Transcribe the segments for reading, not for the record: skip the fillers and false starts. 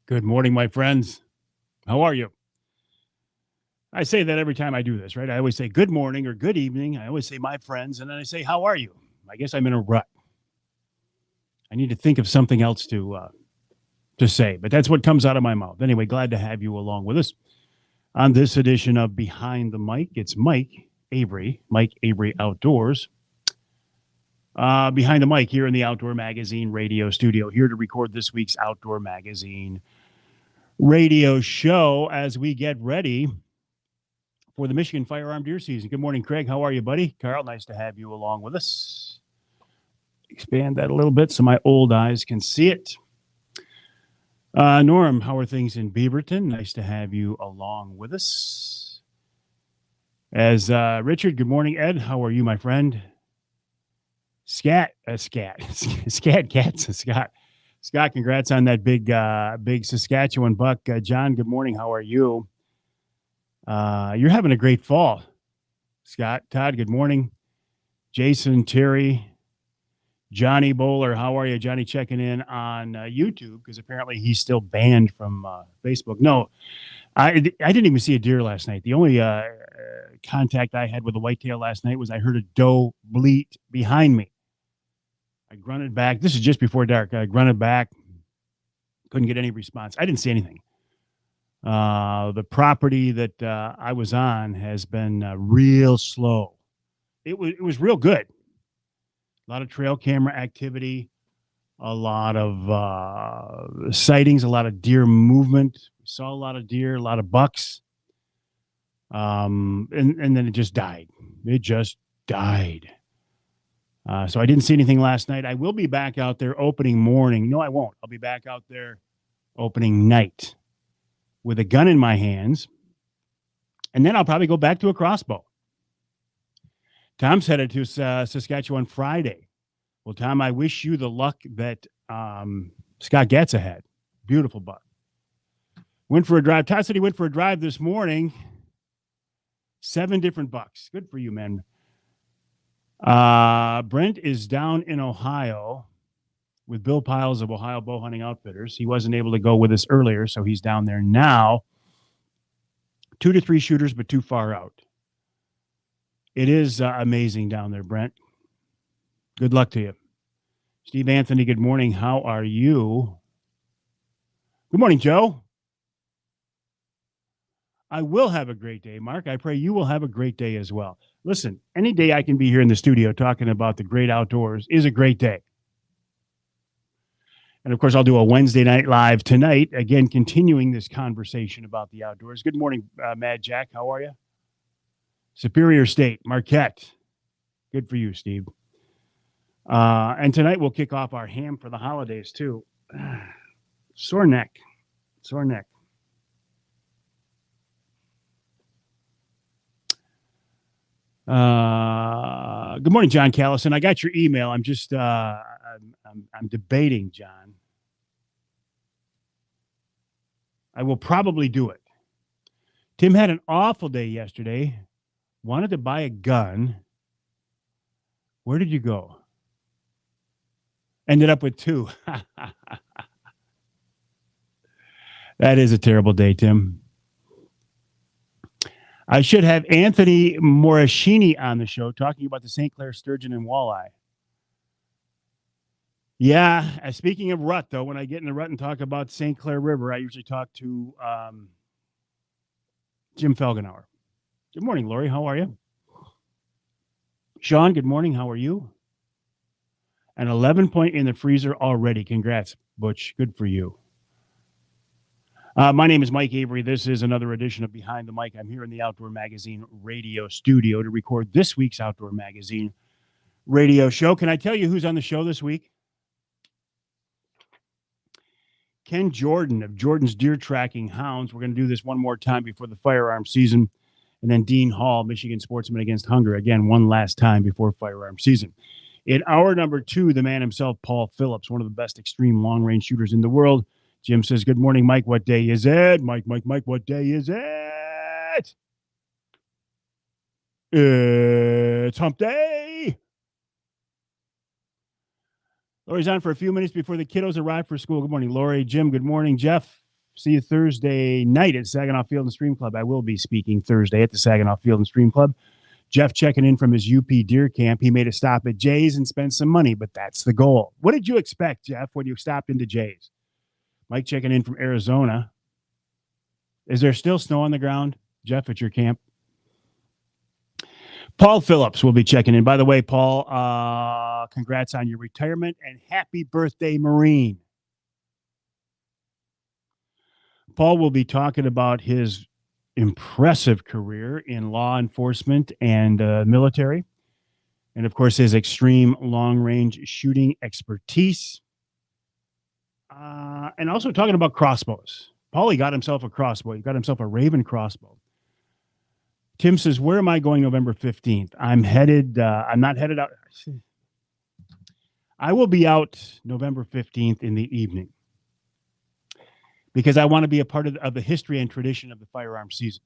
Good morning, my friends. How are you? I say that every time I do this, right? I always say good morning or good evening. I always say my friends, and then I say, how are you? I guess I'm in a rut. I need to think of something else to say, but that's what comes out of my mouth. Anyway, glad to have you along with us on this edition of Behind the Mic. It's Mike Avery Outdoors. Behind the mic here in the Outdoor Magazine radio studio, here to record this week's Outdoor Magazine radio show as we get ready for the Michigan firearm deer season. Good morning, Craig. How are you, buddy? Carl, nice to have you along with us. Expand that a little bit so my old eyes can see it. Norm, how are things in Beaverton? Nice to have you along with us. As Richard, good morning, Ed. How are you, my friend? Scott, congrats on that big Saskatchewan buck. John, good morning. How are you? You're having a great fall, Scott. Todd, good morning. Jason, Terry, Johnny Bowler, how are you? Johnny checking in on YouTube because apparently he's still banned from Facebook. No, I didn't even see a deer last night. The only contact I had with a whitetail last night was I heard a doe bleat behind me. I grunted back. This is just before dark. I grunted back. Couldn't get any response. I didn't see anything. The property that I was on has been real slow. It was real good. A lot of trail camera activity, a lot of sightings, a lot of deer movement. We saw a lot of deer, a lot of bucks. And then it just died. It just died. So I didn't see anything last night. I will be back out there opening morning. No, I won't. I'll be back out there opening night with a gun in my hands. And then I'll probably go back to a crossbow. Tom's headed to Saskatchewan Friday. Well, Tom, I wish you the luck that Scott Gatza had. Beautiful buck. Went for a drive. Todd said he went for a drive this morning. 7 different bucks. Good for you, man. Brent is down in Ohio with Bill Piles of Ohio Bow Hunting Outfitters. He wasn't able to go with us earlier, so he's down there now. 2 to 3 shooters, but too far out. It is amazing down there, Brent. Good luck to you. Steve Anthony, good morning. How are you? Good morning, Joe. I will have a great day, Mark. I pray you will have a great day as well. Listen, any day I can be here in the studio talking about the great outdoors is a great day. And, of course, I'll do a Wednesday night live tonight, again, continuing this conversation about the outdoors. Good morning, Mad Jack. How are you? Superior State, Marquette. Good for you, Steve. And tonight we'll kick off our ham for the holidays, too. Sore neck. Good morning, John Callison. I got your email. I'm just I'm debating, John. I will probably do it. Tim had an awful day yesterday. Wanted to buy a gun. Where did you go? Ended up with 2. That is a terrible day, Tim. I should have Anthony Morashini on the show talking about the St. Clair sturgeon and walleye. Yeah, speaking of rut, though, when I get in the rut and talk about St. Clair River, I usually talk to Jim Felgenauer. Good morning, Lori. How are you? Sean, good morning. How are you? An 11-point in the freezer already. Congrats, Butch. Good for you. My name is Mike Avery. This is another edition of Behind the Mic. I'm here in the Outdoor Magazine radio studio to record this week's Outdoor Magazine radio show. Can I tell you who's on the show this week? Ken Jordan of Jordan's Deer Tracking Hounds. We're going to do this one more time before the firearm season. And then Dean Hall, Michigan Sportsman Against Hunger. Again, one last time before firearm season. In hour number 2, the man himself, Paul Phillips, one of the best extreme long-range shooters in the world. Jim says, good morning, Mike. What day is it? Mike, what day is it? It's hump day. Lori's on for a few minutes before the kiddos arrive for school. Good morning, Lori. Jim, good morning. Jeff, See you Thursday night at Saginaw Field and Stream Club. I will be speaking Thursday at the Saginaw Field and Stream Club. Jeff checking in from his UP Deer Camp. He made a stop at Jay's and spent some money, but that's the goal. What did you expect, Jeff, when you stopped into Jay's? Mike checking in from Arizona. Is there still snow on the ground, Jeff, at your camp? Paul Phillips will be checking in. By the way, Paul, congrats on your retirement and happy birthday, Marine. Paul will be talking about his impressive career in law enforcement and military, and of course his extreme long-range shooting expertise, and also talking about crossbows. Paulie got himself a crossbow. He got himself a Raven crossbow. Tim says, where am I going November 15th? I'm not headed out. I will be out November 15th in the evening because I want to be a part of the history and tradition of the firearm season.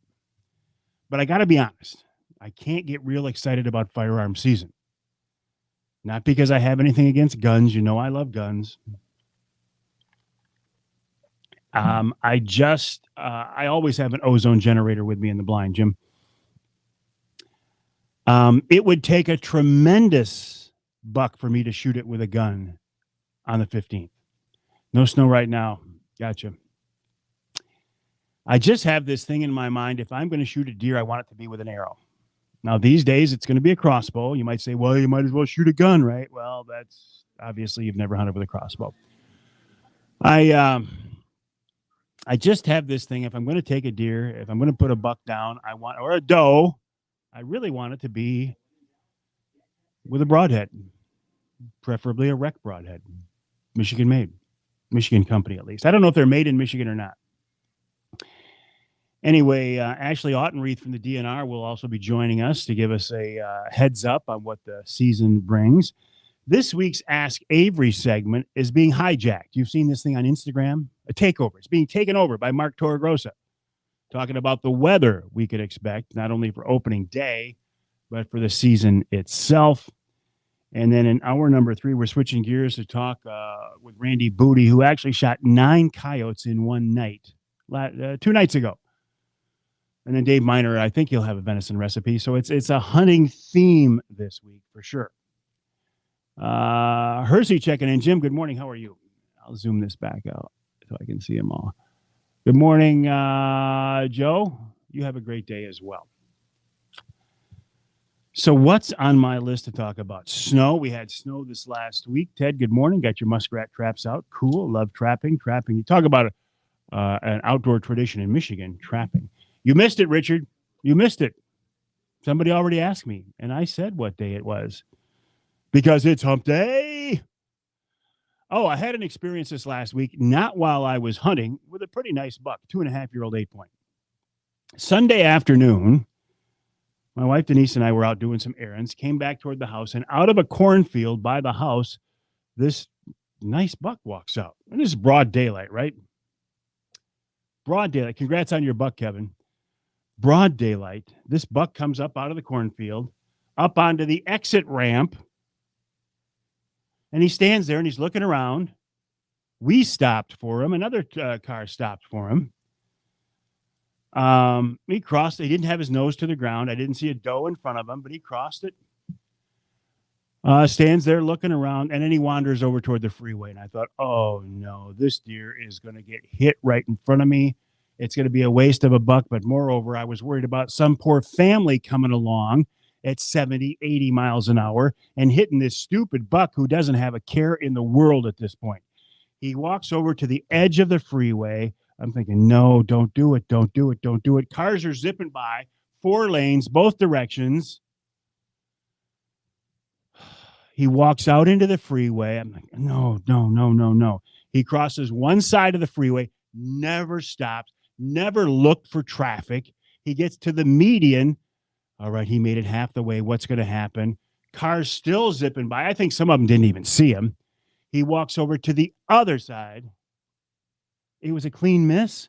But I got to be honest, I can't get real excited about firearm season. Not because I have anything against guns. You know I love guns. I always have an ozone generator with me in the blind, Jim. It would take a tremendous buck for me to shoot it with a gun on the 15th. No snow right now. Gotcha. I just have this thing in my mind. If I'm going to shoot a deer, I want it to be with an arrow. Now, these days, it's going to be a crossbow. You might say, well, you might as well shoot a gun, right? Well, that's obviously you've never hunted with a crossbow. I just have this thing. If I'm going to take a deer, if I'm going to put a buck down, or a doe, I really want it to be with a broadhead, preferably a rec broadhead, Michigan made, Michigan company at least. I don't know if they're made in Michigan or not. Anyway, Ashley Ottenreith from the DNR will also be joining us to give us a heads up on what the season brings. This week's Ask Avery segment is being hijacked. You've seen this thing on Instagram, a takeover. It's being taken over by Mark Torregrossa, talking about the weather we could expect, not only for opening day, but for the season itself. And then in hour number 3, we're switching gears to talk with Randy Booty, who actually shot 9 coyotes in one night, 2 nights ago. And then Dave Miner, I think he'll have a venison recipe. So it's a hunting theme this week for sure. Hersey checking in. Jim, good morning. How are you? I'll zoom this back out so I can see them all. Good morning, Joe. You have a great day as well. So what's on my list to talk about? Snow. We had snow this last week. Ted, good morning. Got your muskrat traps out. Cool. Love trapping. You talk about an outdoor tradition in Michigan, trapping. You missed it, Richard. You missed it. Somebody already asked me, and I said what day it was. Because it's hump day. Oh, I had an experience this last week, not while I was hunting, with a pretty nice buck, 2.5-year-old 8-point. Sunday afternoon, my wife Denise and I were out doing some errands, came back toward the house, and out of a cornfield by the house, this nice buck walks out. And this is broad daylight, right? Broad daylight. Congrats on your buck, Kevin. Broad daylight. This buck comes up out of the cornfield, up onto the exit ramp, and he stands there and he's looking around. We stopped for him. Another car stopped for him. He crossed. He didn't have his nose to the ground. I didn't see a doe in front of him, but he crossed it. Stands there looking around, and then he wanders over toward the freeway. And I thought, oh, no, this deer is going to get hit right in front of me. It's going to be a waste of a buck. But moreover, I was worried about some poor family coming along at 70, 80 miles an hour and hitting this stupid buck who doesn't have a care in the world at this point. He walks over to the edge of the freeway. I'm thinking, no, don't do it. Don't do it. Don't do it. Cars are zipping by, 4 lanes, both directions. He walks out into the freeway. I'm like, no. He crosses one side of the freeway, never stops, never looked for traffic. He gets to the median. All right, he made it half the way. What's going to happen? Cars still zipping by. I think some of them didn't even see him. He walks over to the other side. It was a clean miss.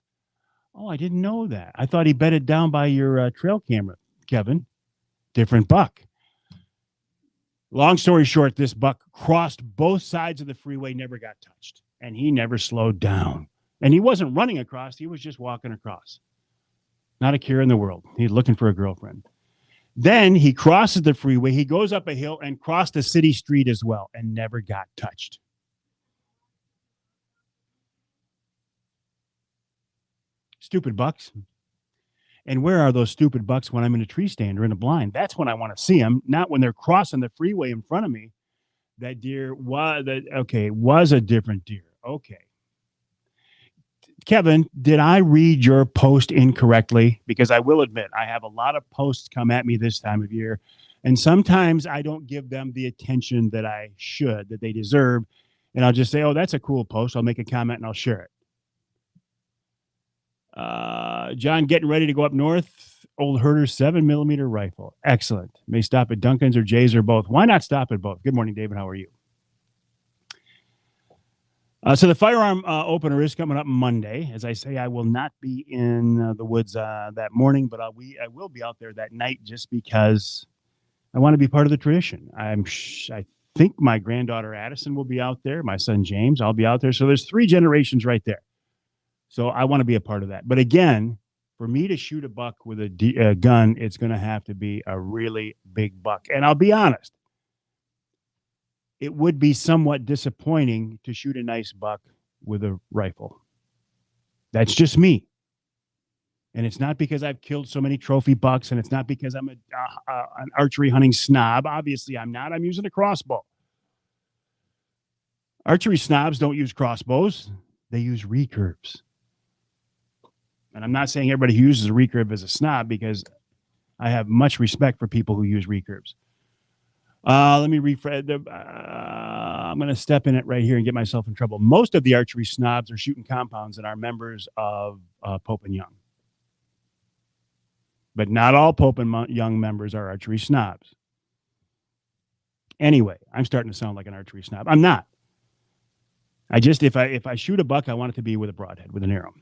Oh, I didn't know that. I thought he bedded down by your trail camera, Kevin. Different buck. Long story short, this buck crossed both sides of the freeway, never got touched, and he never slowed down. And he wasn't running across, he was just walking across. Not a care in the world. He's looking for a girlfriend. Then he crosses the freeway. He goes up a hill and crossed a city street as well and never got touched. Stupid bucks. And where are those stupid bucks when I'm in a tree stand or in a blind? That's when I want to see them, not when they're crossing the freeway in front of me. That deer was was a different deer. Okay. Kevin, did I read your post incorrectly? Because I will admit, I have a lot of posts come at me this time of year, and sometimes I don't give them the attention that I should, that they deserve. And I'll just say, oh, that's a cool post. I'll make a comment and I'll share it. John, getting ready to go up north. Old Herder 7mm rifle. Excellent. May stop at Duncan's or Jay's or both. Why not stop at both? Good morning, David. How are you? So the firearm opener is coming up Monday. As I say, I will not be in the woods that morning, but I will be out there that night just because I want to be part of the tradition. I think my granddaughter Addison will be out there. My son James, I'll be out there. So there's 3 generations right there. So I want to be a part of that. But again, for me to shoot a buck with a gun, it's going to have to be a really big buck. And I'll be honest, it would be somewhat disappointing to shoot a nice buck with a rifle. That's just me. And it's not because I've killed so many trophy bucks, and it's not because I'm an archery hunting snob. Obviously, I'm not. I'm using a crossbow. Archery snobs don't use crossbows. They use recurves. And I'm not saying everybody who uses a recurve is a snob, because I have much respect for people who use recurves. Let me rephrase. I'm going to step in it right here and get myself in trouble. Most of the archery snobs are shooting compounds and are members of Pope and Young. But not all Pope and Young members are archery snobs. Anyway, I'm starting to sound like an archery snob. I'm not. I just, if I shoot a buck, I want it to be with a broadhead, with an arrow.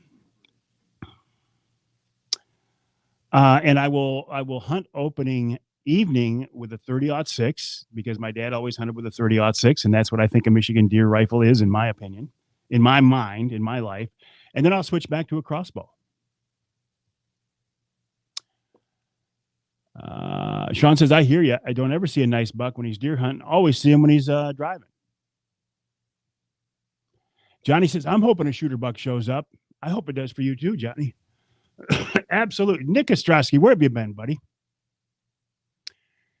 And I will hunt opening evening with a 30-06, because my dad always hunted with a 30-06, and that's what I think a Michigan deer rifle is, in my opinion, in my mind, in my life. And then I'll switch back to a crossbow. Sean says, I hear you. I don't ever see a nice buck when he's deer hunting. Always see him when he's driving. Johnny says, I'm hoping a shooter buck shows up. I hope it does for you too, Johnny. Absolutely. Nick Ostrowski, where have you been, buddy?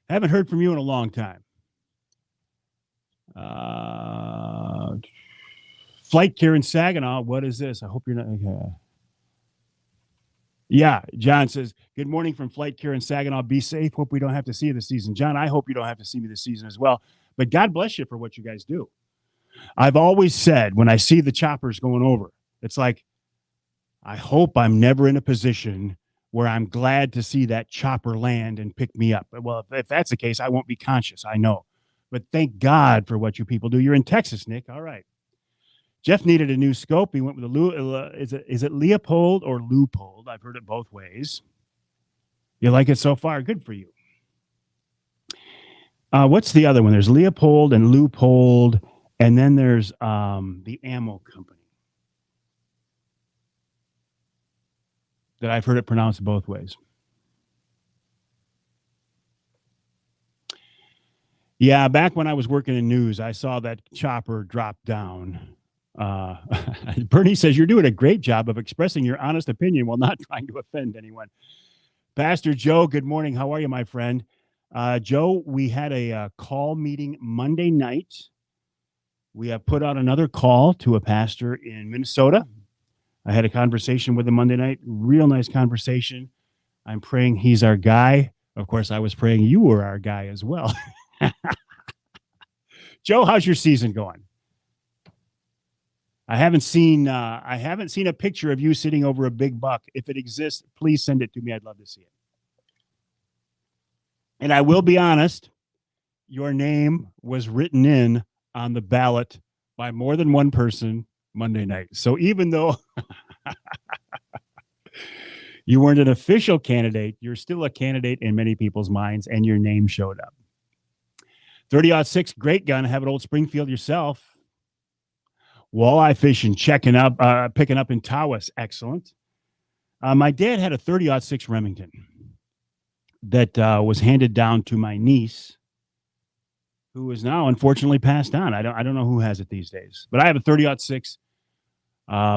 Haven't heard from you in a long time. Flight care in Saginaw. What is this? I hope you're not. Okay. Yeah, John says, good morning from Flight care in Saginaw. Be safe. Hope we don't have to see you this season. John, I hope you don't have to see me this season as well. But God bless you for what you guys do. I've always said, when I see the choppers going over, it's like, I hope I'm never in a position where I'm glad to see that chopper land and pick me up. Well, if that's the case, I won't be conscious, I know. But thank God for what you people do. You're in Texas, Nick. All right. Jeff needed a new scope. He went with a is it Leopold or Leupold? I've heard it both ways. You like it so far? Good for you. What's the other one? There's Leopold and Leupold, and then there's the ammo company that I've heard it pronounced both ways. Yeah, back when I was working in news, I saw that chopper drop down. Bernie says, you're doing a great job of expressing your honest opinion while not trying to offend anyone. Pastor Joe, good morning. How are you, my friend? Joe, we had a call meeting Monday night. We have put out another call to a pastor in Minnesota. I had a conversation with him Monday night. Real nice conversation. I'm praying he's our guy. Of course, I was praying you were our guy as well. Joe, how's your season going? I haven't seen a picture of you sitting over a big buck. If it exists, please send it to me. I'd love to see it. And I will be honest, your name was written in on the ballot by more than one person Monday night. So even though you weren't an official candidate, you're still a candidate in many people's minds, and your name showed up. 30-06, great gun. Have it Old Springfield yourself. Walleye fishing, picking up in Tawas. Excellent. My dad had a 30-06 Remington that was handed down to my niece, who is now unfortunately passed on. I don't know who has it these days, but I have a 30-06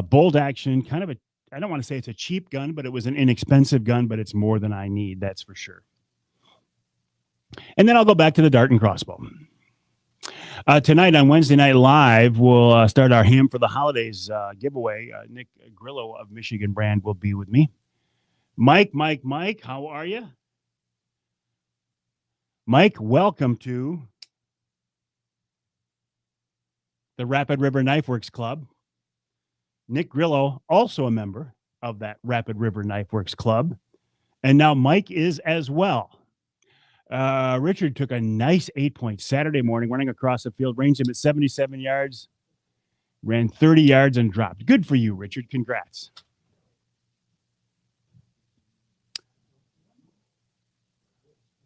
bolt action, kind of a. I don't want to say it's a cheap gun, but it was an inexpensive gun, but it's more than I need. That's for sure. And then I'll go back to the dart and crossbow. Tonight on Wednesday Night Live, we'll start our Ham for the Holidays giveaway. Nick Grillo of Michigan Brand will be with me. Mike, how are you? Mike, welcome to the Rapid River Knife Works Club. Nick Grillo, also a member of that Rapid River Knife Works Club. And now Mike is as well. Richard took a nice 8-point Saturday morning running across the field, ranged him at 77 yards, ran 30 yards and dropped. Good for you, Richard. Congrats.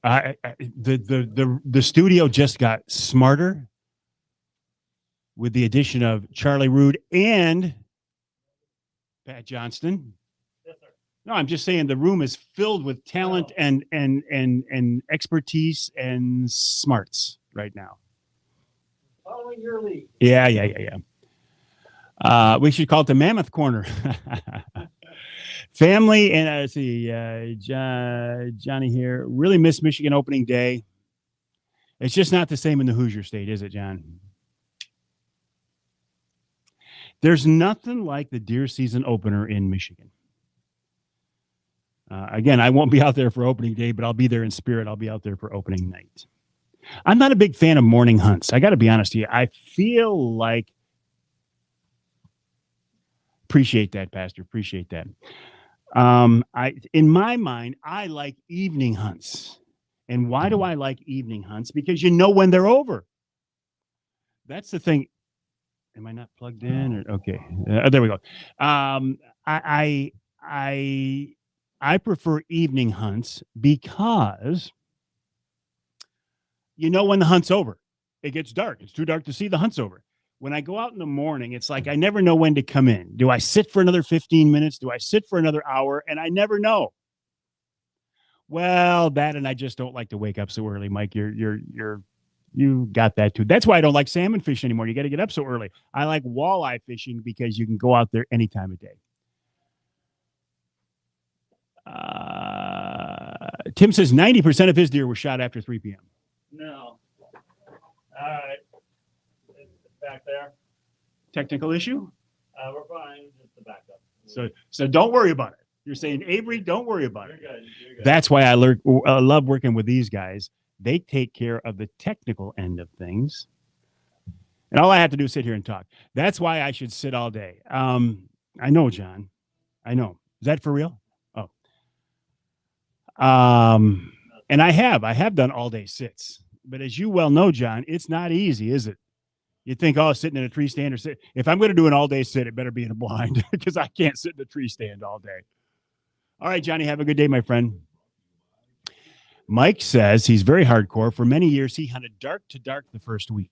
The studio just got smarter with the addition of Charlie Rood and Pat Johnston. Yes, sir. No, I'm just saying the room is filled with talent and expertise and smarts right now. Following your lead. Yeah. We should call it the Mammoth Corner. Family and let's see, Johnny here. Really miss Michigan opening day. It's just not the same in the Hoosier State, is it, John? There's nothing like the deer season opener in Michigan. Again, I won't be out there for opening day, but I'll be there in spirit. I'll be out there for opening night. I'm not a big fan of morning hunts. I got to be honest with you. I feel like, appreciate that, Pastor. Appreciate that. In my mind, I like evening hunts. And why do I like evening hunts? Because you know when they're over. That's the thing. Am I not plugged in? Or, okay, there we go. I prefer evening hunts because you know when the hunt's over. It gets dark. It's too dark to see the hunt's over. When I go out in the morning, it's like I never know when to come in. Do I sit for another 15 minutes? Do I sit for another hour? And I never know. Well, that and I just don't like to wake up so early, Mike. You got that too. That's why I don't like salmon fishing anymore. You got to get up so early. I like walleye fishing because you can go out there any time of day. Tim says 90% of his deer were shot after 3 p.m. No. All right. It's back there. Technical issue? We're fine. Just the backup. So don't worry about it. You're saying, Avery, don't worry about it. You're good. That's why I love working with these guys. They take care of the technical end of things. And all I have to do is sit here and talk. That's why I should sit all day. I know, John. I know. Is that for real? Oh. And I have done all day sits. But as you well know, John, it's not easy, is it? You think, oh, sitting in a tree stand or sit. If I'm going to do an all day sit, it better be in a blind because I can't sit in a tree stand all day. All right, Johnny, have a good day, my friend. Mike says he's very hardcore. For many years, he hunted dark to dark the first week.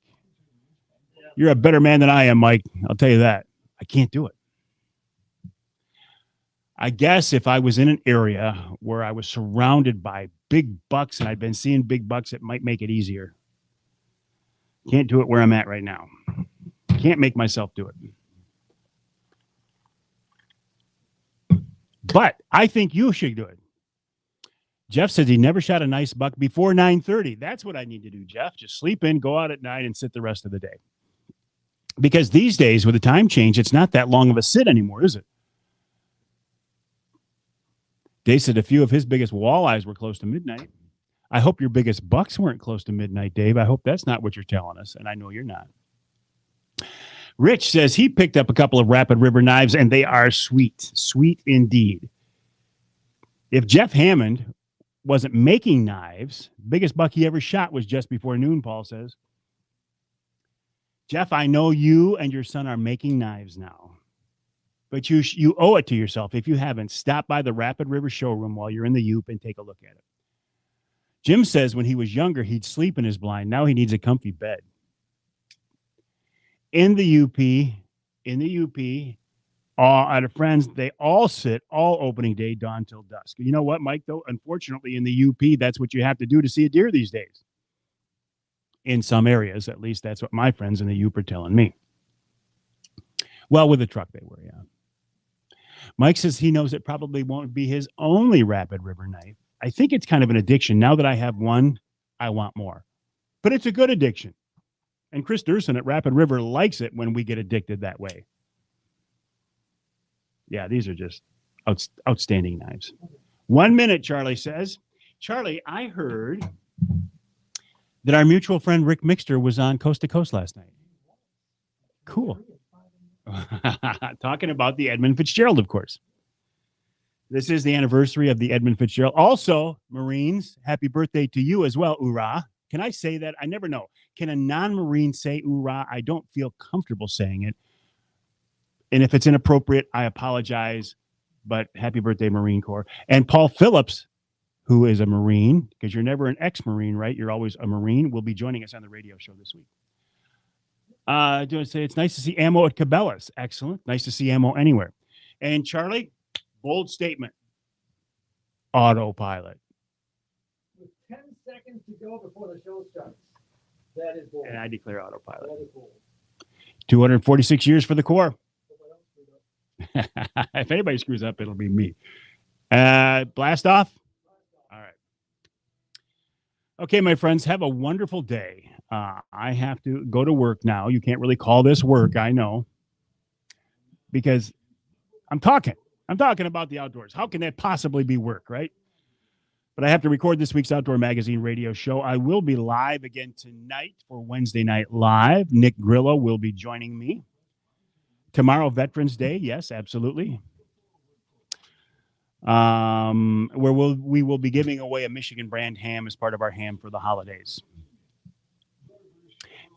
You're a better man than I am, Mike. I'll tell you that. I can't do it. I guess if I was in an area where I was surrounded by big bucks and I'd been seeing big bucks, it might make it easier. Can't do it where I'm at right now. Can't make myself do it. But I think you should do it. Jeff says he never shot a nice buck before 9:30. That's what I need to do, Jeff. Just sleep in, go out at night, and sit the rest of the day. Because these days, with the time change, it's not that long of a sit anymore, is it? Dave said a few of his biggest walleyes were close to midnight. I hope your biggest bucks weren't close to midnight, Dave. I hope that's not what you're telling us, and I know you're not. Rich says he picked up a couple of Rapid River knives, and they are sweet. Sweet indeed. If Jeff Hammond wasn't making knives, biggest buck he ever shot was just before noon, Paul says. Jeff, I know you and your son are making knives now. But you owe it to yourself. If you haven't, stop by the Rapid River showroom while you're in the Yoop and take a look at it. Jim says when he was younger, he'd sleep in his blind. Now he needs a comfy bed. In the UP, in the UP, all out of friends, they all sit all opening day, dawn till dusk. You know what, Mike, though? Unfortunately, in the UP, that's what you have to do to see a deer these days. In some areas, at least that's what my friends in the UP are telling me. Well, with the truck they were, yeah. Mike says he knows it probably won't be his only Rapid River night. I think it's kind of an addiction. Now that I have one, I want more. But it's a good addiction. And Chris Durson at Rapid River likes it when we get addicted that way. Yeah, these are just outstanding knives. 1 minute, Charlie says. Charlie, I heard that our mutual friend Rick Mixter was on Coast to Coast last night. Cool. Talking about the Edmund Fitzgerald, of course. This is the anniversary of the Edmund Fitzgerald. Also, Marines, happy birthday to you as well, Hoorah. Can I say that? I never know. Can a non-Marine say hoorah? I don't feel comfortable saying it. And if it's inappropriate, I apologize. But happy birthday, Marine Corps. And Paul Phillips, who is a Marine, because you're never an ex-Marine, right? You're always a Marine, will be joining us on the radio show this week. Do I say it's nice to see ammo at Cabela's? Excellent. Nice to see ammo anywhere. And Charlie, bold statement. Autopilot. With 10 seconds to go before the show starts. That is bold. And I declare autopilot. That is bold. 246 years for the Corps. If anybody screws up, it'll be me. Blast off? All right. Okay, my friends, have a wonderful day. I have to go to work now. You can't really call this work, I know, because I'm talking about the outdoors. How can that possibly be work, right? But I have to record this week's Outdoor Magazine radio show. I will be live again tonight for Wednesday Night Live. Nick Grillo will be joining me. Tomorrow, Veterans Day. Yes, absolutely. Where we will be giving away a Michigan brand ham as part of our ham for the holidays.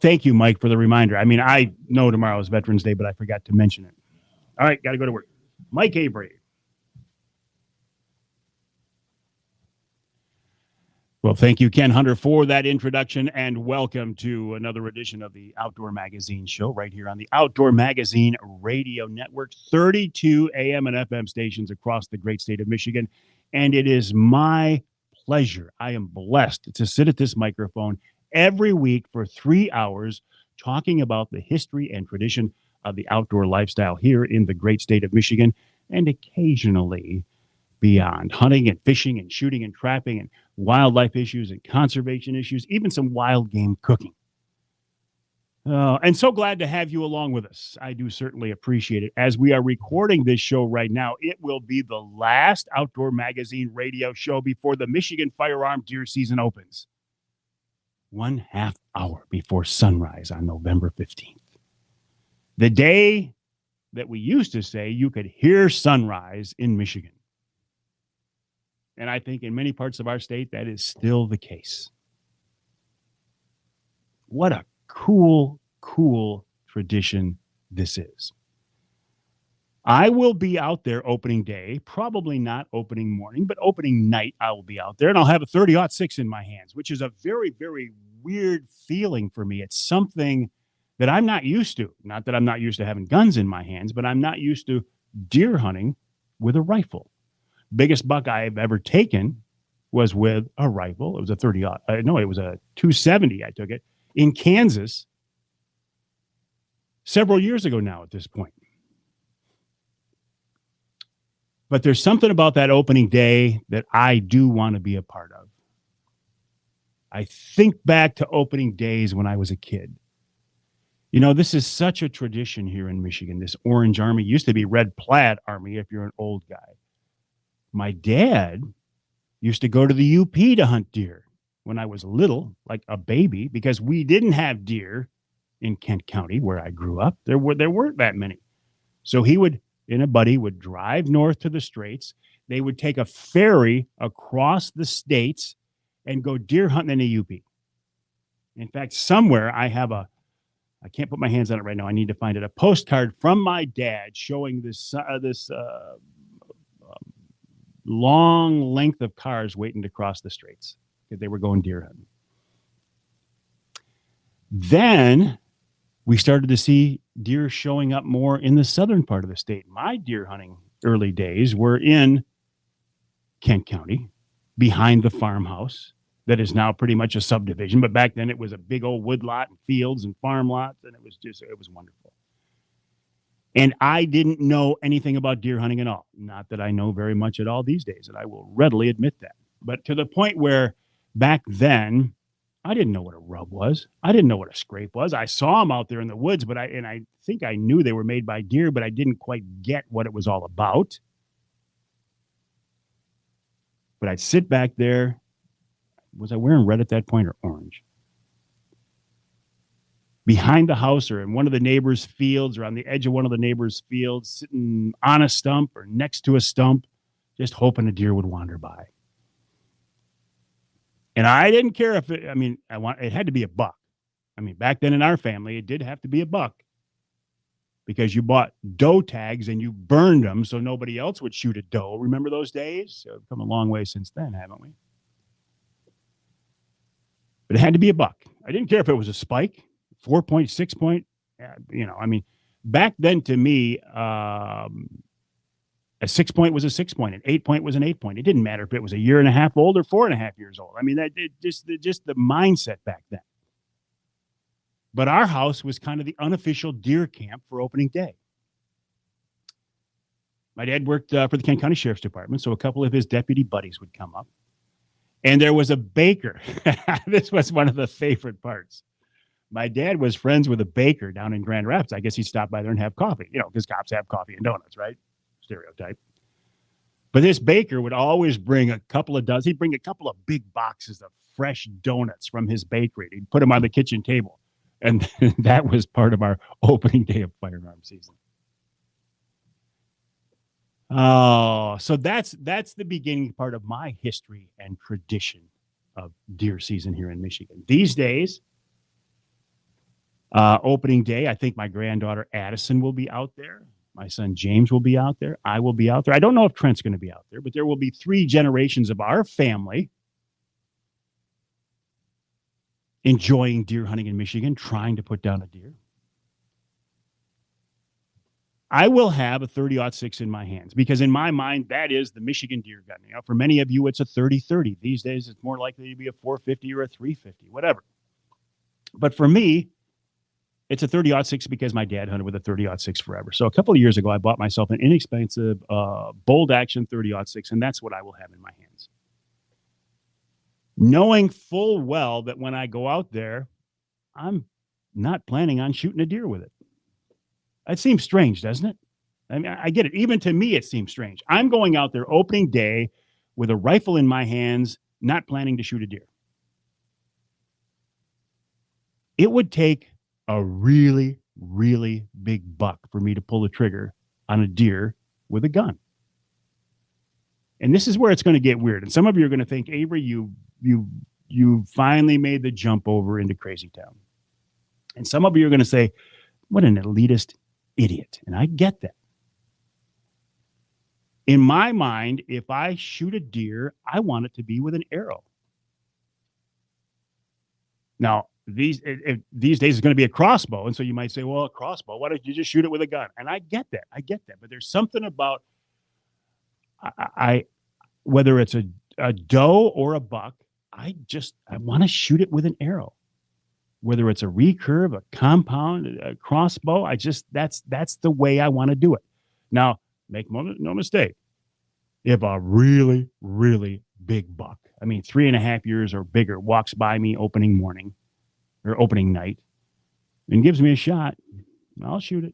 Thank you, Mike, for the reminder. I mean, I know tomorrow is Veterans Day, but I forgot to mention it. All right, got to go to work. Mike Avery. Well, thank you, Ken Hunter, for that introduction, and welcome to another edition of the Outdoor Magazine Show right here on the Outdoor Magazine Radio Network, 32 AM and FM stations across the great state of Michigan. And it is my pleasure, I am blessed to sit at this microphone every week for 3 hours talking about the history and tradition of the outdoor lifestyle here in the great state of Michigan, and occasionally beyond hunting and fishing and shooting and trapping and wildlife issues and conservation issues, even some wild game cooking. And so glad to have you along with us. I do certainly appreciate it. As we are recording this show right now, it will be the last Outdoor Magazine radio show before the Michigan firearm deer season opens. 1/2 hour before sunrise on November 15th. The day that we used to say you could hear sunrise in Michigan. And I think in many parts of our state, that is still the case. What a cool, cool tradition this is. I will be out there opening day, probably not opening morning, but opening night, I will be out there, and I'll have a 30-06 in my hands, which is a very, very weird feeling for me. It's something that I'm not used to. Not that I'm not used to having guns in my hands, but I'm not used to deer hunting with a rifle. Biggest buck I've ever taken was with a rifle. It was a 30. No, it was a 270. I took it in Kansas several years ago now at this point. But there's something about that opening day that I do want to be a part of. I think back to opening days when I was a kid. You know, this is such a tradition here in Michigan. This Orange Army used to be Red Plaid Army if you're an old guy. My dad used to go to the UP to hunt deer when I was little, like a baby, because we didn't have deer in Kent County where I grew up. There weren't that many. So he and a buddy would drive north to the Straits. They would take a ferry across the states and go deer hunting in the UP. In fact, somewhere I can't put my hands on it right now. I need to find it. A postcard from my dad showing this long length of cars waiting to cross the Straits because they were going deer hunting. Then we started to see deer showing up more in the southern part of the state. My deer hunting early days were in Kent County, behind the farmhouse that is now pretty much a subdivision. But back then it was a big old woodlot and fields and farm lots, and it was wonderful. And I didn't know anything about deer hunting at all. Not that I know very much at all these days, and I will readily admit that. But to the point where back then, I didn't know what a rub was. I didn't know what a scrape was. I saw them out there in the woods, but I think I knew they were made by deer, but I didn't quite get what it was all about. But I'd sit back there. Was I wearing red at that point or orange? Behind the house or in one of the neighbors' fields or on the edge of one of the neighbors' fields, sitting on a stump or next to a stump, just hoping a deer would wander by. And I didn't care if it had to be a buck. I mean, back then in our family, it did have to be a buck because you bought doe tags and you burned them so nobody else would shoot a doe. Remember those days? So we've come a long way since then, haven't we? But it had to be a buck. I didn't care if it was a spike, 4-point, 6-point. Back then to me, a 6-point was a 6-point, an 8-point was an 8-point. It didn't matter if it was a year and a half old or 4.5 years old. I mean, just the mindset back then. But our house was kind of the unofficial deer camp for opening day. My dad worked for the Kent County Sheriff's Department, so a couple of his deputy buddies would come up. And there was a baker. This was one of the favorite parts. My dad was friends with a baker down in Grand Rapids. I guess he stopped by there and have coffee, because cops have coffee and donuts, right? Stereotype. But this baker would always bring a couple of dozen. He'd bring a couple of big boxes of fresh donuts from his bakery. He'd put them on the kitchen table. And that was part of our opening day of firearm season. Oh, so that's the beginning part of my history and tradition of deer season here in Michigan. These days, opening day, I think my granddaughter Addison will be out there. My son James will be out there. I will be out there. I don't know if Trent's going to be out there, but there will be 3 generations of our family enjoying deer hunting in Michigan, trying to put down a deer. I will have a 30-06 in my hands because in my mind, that is the Michigan deer gun. For many of you, it's a 30-30. These days, it's more likely to be a 450 or a 350, whatever. But for me, it's a 30-06 because my dad hunted with a 30-06 forever. So a couple of years ago, I bought myself an inexpensive, bold action 30-06, and that's what I will have in my hands. Knowing full well that when I go out there, I'm not planning on shooting a deer with it. That seems strange, doesn't it? I mean, I get it. Even to me, it seems strange. I'm going out there opening day with a rifle in my hands, not planning to shoot a deer. It would take a really, really big buck for me to pull the trigger on a deer with a gun. And this is where it's going to get weird. And some of you are going to think, Avery, you finally made the jump over into crazy town. And some of you are going to say, what an elitist idiot. And I get that. In my mind, if I shoot a deer, I want it to be with an arrow. Now, these days it's going to be a crossbow. And so you might say, well, a crossbow, why don't you just shoot it with a gun? And I get that. But there's something about whether it's a doe or a buck, I want to shoot it with an arrow. Whether it's a recurve, a compound, a crossbow, that's the way I want to do it. Now, make no mistake. If a really, really big buck, 3.5 years or bigger, walks by me opening morning or opening night and gives me a shot, I'll shoot it.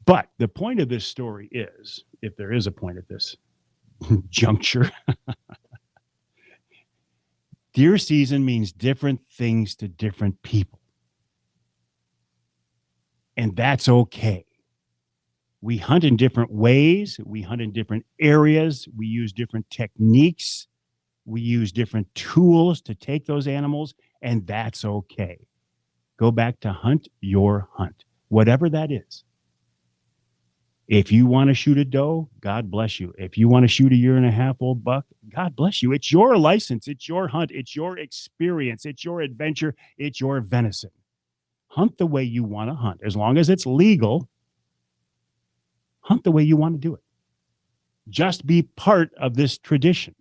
But the point of this story is, if there is a point at this juncture, deer season means different things to different people. And that's okay. We hunt in different ways. We hunt in different areas. We use different techniques. We use different tools to take those animals, and that's okay. Go back to hunt your hunt, whatever that is. If you want to shoot a doe, God bless you. If you want to shoot a year-and-a-half-old buck, God bless you. It's your license. It's your hunt. It's your experience. It's your adventure. It's your venison. Hunt the way you want to hunt. As long as it's legal, hunt the way you want to do it. Just be part of this tradition.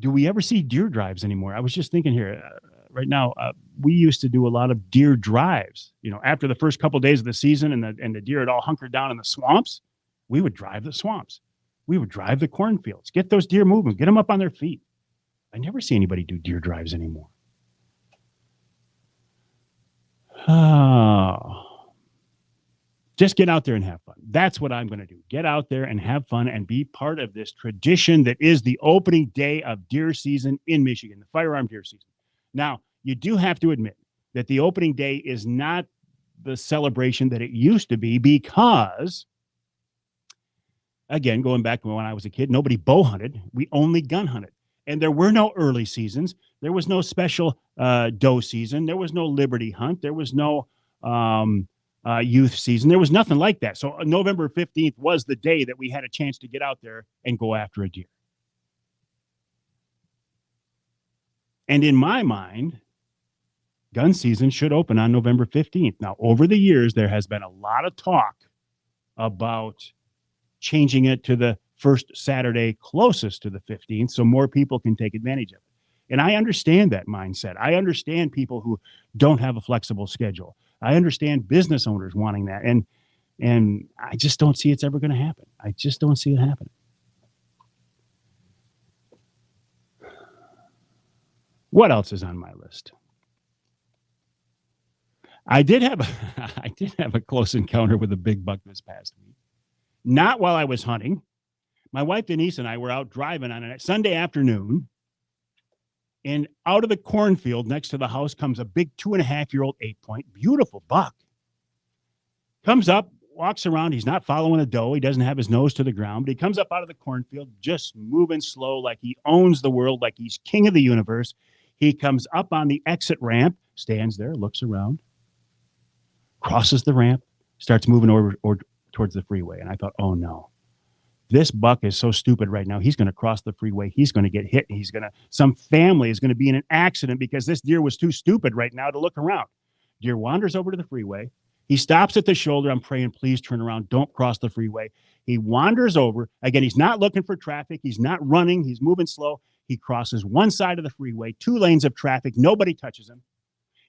Do we ever see deer drives anymore? I was just thinking here right now. We used to do a lot of deer drives. After the first couple of days of the season, and the deer had all hunkered down in the swamps, we would drive the swamps. We would drive the cornfields. Get those deer moving. Get them up on their feet. I never see anybody do deer drives anymore. Oh. Just get out there and have fun. That's what I'm going to do. Get out there and have fun and be part of this tradition that is the opening day of deer season in Michigan, the firearm deer season. Now, you do have to admit that the opening day is not the celebration that it used to be because, again, going back to when I was a kid, nobody bow hunted. We only gun hunted. And there were no early seasons. There was no special doe season. There was no Liberty hunt. There was no youth season. There was nothing like that. So November 15th was the day that we had a chance to get out there and go after a deer. And in my mind, gun season should open on November 15th. Now, over the years, there has been a lot of talk about changing it to the first Saturday closest to the 15th so more people can take advantage of it. And I understand that mindset. I understand people who don't have a flexible schedule. I understand business owners wanting that. And I just don't see it's ever going to happen. I just don't see it happening. What else is on my list? I did have a close encounter with a big buck this past week. Not while I was hunting. My wife Denise and I were out driving on a Sunday afternoon, and out of the cornfield next to the house comes a big 2.5-year-old 8-point, beautiful buck. Comes up, walks around. He's not following a doe. He doesn't have his nose to the ground, but he comes up out of the cornfield, just moving slow, like he owns the world, like he's king of the universe. He comes up on the exit ramp, stands there, looks around, crosses the ramp, starts moving over towards the freeway. And I thought, oh no, this buck is so stupid right now. He's going to cross the freeway. He's going to get hit. Some family is going to be in an accident because this deer was too stupid right now to look around. Deer wanders over to the freeway. He stops at the shoulder. I'm praying, please turn around. Don't cross the freeway. He wanders over. Again, he's not looking for traffic. He's not running. He's moving slow. He crosses one side of the freeway, 2 lanes of traffic. Nobody touches him.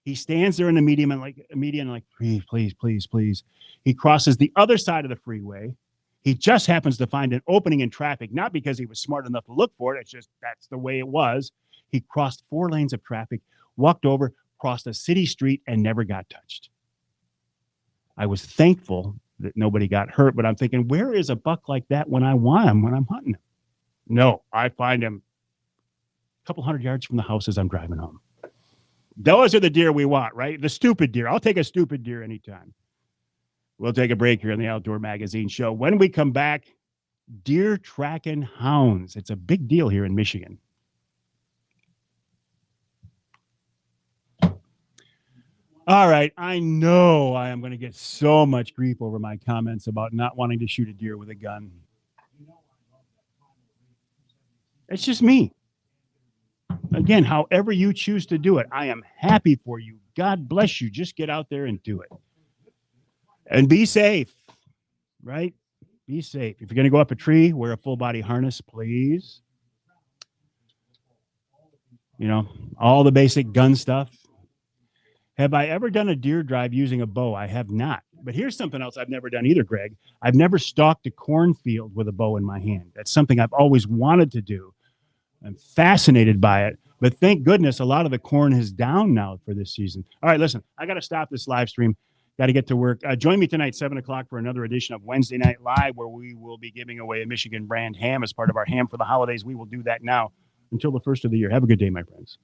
He stands there in the median and like, please. He crosses the other side of the freeway. He just happens to find an opening in traffic, not because he was smart enough to look for it. It's just that's the way it was. He crossed 4 lanes of traffic, walked over, crossed a city street, and never got touched. I was thankful that nobody got hurt, but I'm thinking, where is a buck like that when I want him, when I'm hunting him? No, I find him a couple hundred yards from the house as I'm driving home. Those are the deer we want, right? The stupid deer. I'll take a stupid deer anytime. We'll take a break here on the Outdoor Magazine Show. When we come back, deer tracking hounds. It's a big deal here in Michigan. All right, I know I am going to get so much grief over my comments about not wanting to shoot a deer with a gun. It's just me. Again, however you choose to do it, I am happy for you. God bless you. Just get out there and do it. And be safe, right? Be safe. If you're going to go up a tree, wear a full body harness, please. All the basic gun stuff. Have I ever done a deer drive using a bow? I have not. But here's something else I've never done either, Greg. I've never stalked a cornfield with a bow in my hand. That's something I've always wanted to do. I'm fascinated by it. But thank goodness a lot of the corn is down now for this season. All right, listen, I got to stop this live stream. Got to get to work. Join me tonight, 7 o'clock, for another edition of Wednesday Night Live, where we will be giving away a Michigan brand ham as part of our Ham for the Holidays. We will do that now until the first of the year. Have a good day, my friends.